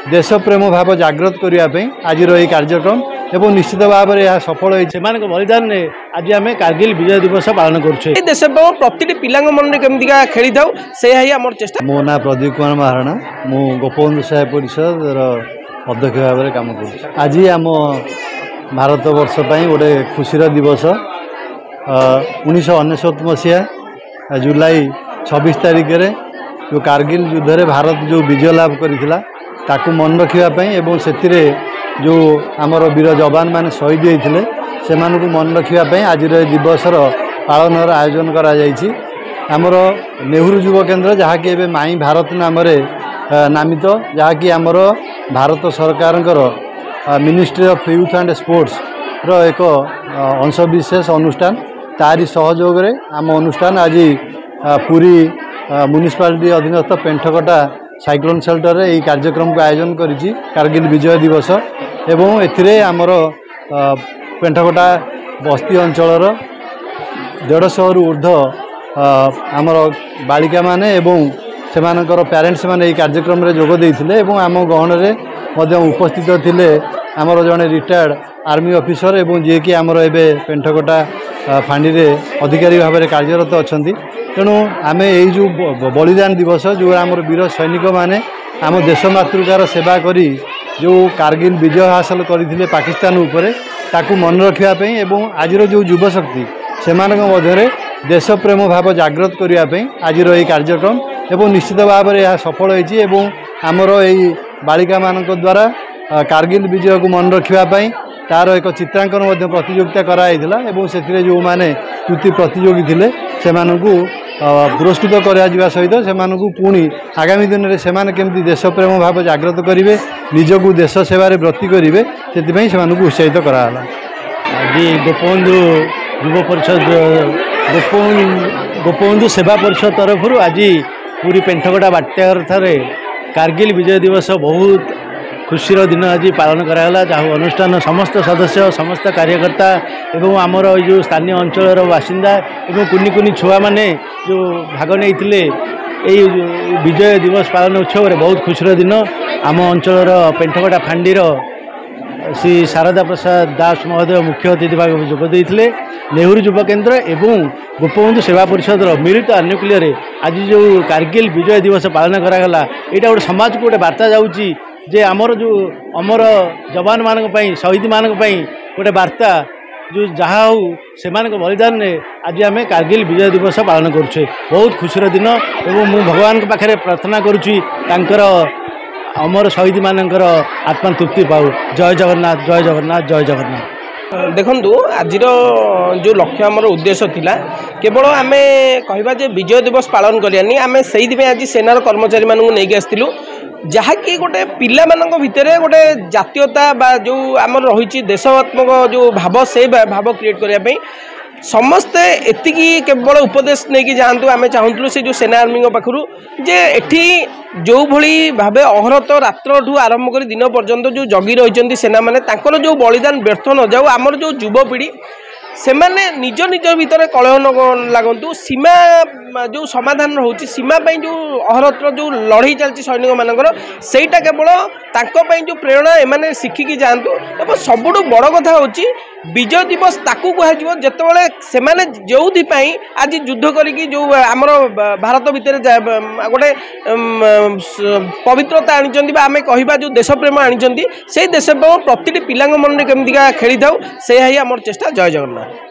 देश प्रेम भाव जागृत करने आज ये कार्यक्रम एवं निश्चित भाव में यह सफल हो बलिदान आज आम कारगिल विजय दिवस पालन कर देश प्रति पिला मन में केमती खेली था से आम चेष्टा। मो ना प्रदीप कुमार महाराणा मु गोपबंधु साहेब परिषद अध्यक्ष भाव में कम कर आज आम भारत वर्ष गोटे खुशीर दिवस 1999 मसीहा जुलाई 26 तारिख में जो कारगिल युद्ध में भारत जो विजय लाभ करथिला ताकू मन रखापी एवं से जो आमर वीर जवान मैंने शहीद होते से मन रखापी आज दिवसर पालन आयोजन करमर नेहरू युव केन्द्र जहाँकि एवं माई भारत नाम नामित जहाँकि आमर भारत सरकार ministry of youth and sports रो एक अंशविशेष अनुष्ठान तारी सहयोग रे आम अनुष्ठान आज पुरी म्युनिसिपालिटी अधीनस्थ पेंठकटा साइक्लोन शेल्टर रे कार्यक्रम को आयोजन करिछि कारगिल विजय दिवस एवं एथिरे आमर पेंठकटा बस्ती अंचलर 150 रु ऊर्ध्व आमर बालिका माने एवं सेमानकर पेरेंट्स माने कार्यक्रम रे जोग देइथिले एवं आम गहन रे मध्य उपस्थित थिले आमर जने रिटायर्ड आर्मी ऑफिसर एवं जे कि आमर एबे पेंठकटा फांडी रे अधिकारी भाव में कार्यरत अच्छा तेणु आम जो बलिदान दिवस जो आमर वीर सैनिक माने आम देश मातृकार सेवा करी जो कारगिल विजय हासिल करते पाकिस्तान उपरे ताकू मन रखापी एवं आज जो युवशक्ति से मध्य देश प्रेम भाव जागृत करने आज ये कार्यक्रम एवं निश्चित भाव में यह सफल हो आमर यही बालिका मान द्वारा कारगिल विजय को मन रखापी तार एक चित्रांकन प्रतियोगिता कराइला एवं से जो माने कृति प्रतियोगी थे से पुरस्कृत करा सहित से पुणी आगामी दिन में से देश प्रेम भाव जागृत करेंगे निजक देश सेवार व्रती करेंगे से उत्साहित कराला। आज गोपबंधु युव परिषद गोपबंधु सेवा परिषद तरफ आज पूरी पेंठकटा बाट्याघर ठारे कारगिल विजय दिवस बहुत खुशीर दिन आज पालन कराला जहाँ अनुष्ठान समस्त सदस्य समस्त कार्यकर्ता एवं आमर जो स्थानीय अंचल बासिंदा एवं कुनि कुनि छुआ माने जो भाग नहीं विजय दिवस पालन उत्सव में बहुत खुशीर दिन आम अंचल पेंठकटा फांडीर श्री शारदा प्रसाद दास महोदय मुख्य अतिथि भाग जोगदे नेहरू युव केन्द्र एवं गोपबंधु सेवा परिषद मिलित आनुकूल्य आज जो कारगिल विजय दिवस पालन करागला यहाँ गोटे समाज को गोटे बार्ता जाऊँगी जे आमर जो अमर जवान मानक शहीद मानक गोटे बार्ता जो जहाँ हो से बलिदान आज आम कारगिल विजय दिवस पालन करुचे बहुत खुशीर दिन एवं मु भगवान के पाखे प्रार्थना करुच्ची अमर शहीद मानकर आत्मा तृप्ति पाऊ। जय जगन्नाथ जय जगन्नाथ जय जगन्नाथ। देखु आज जो लक्ष्य आमर उद्देश्य थिला केवल आम कहवा जे विजय दिवस पालन करानी आम से आज सेनार कर्मचारी मानू नहीं आसलु जहाँकि गोटे पिला मानक भितर गोटे जातीयता बा जो आमर रही देशात्मक जो भाव से भाव क्रिएट करने समस्ते एतिकी केवल उपदेश नहीं कि जातु आम चाहूँ से जो सेना आर्मी पाखु जे एठी जो भली भावे अहरत रात्र ठू आरंभ कर दिन पर्यंत जो जगी रही सेना माने तांकर जो बलिदान व्यर्थ न जाऊ आमर जो युवपीढ़ी से माने निज निज भितर कलह न लागंतु सीमा जो समाधान होची सीमा पई जो अहरत्र जो लड़ाई चलती सैनिक मानकर सेटा केवल तांको पई जो प्रेरणा एमाने शिखिकी जातु एवं सबुठु बड़ कथा होची विजय दिवस ताकू कह जितेबाला से जो आज युद्ध करी जो आमर भारत भितर गोटे पवित्रता आनी आम कहवा जो देश प्रेम आनी से देश प्रेम प्रति पिला मन में केमती खेली था से आम चेष्टा। जय जगन्नाथ।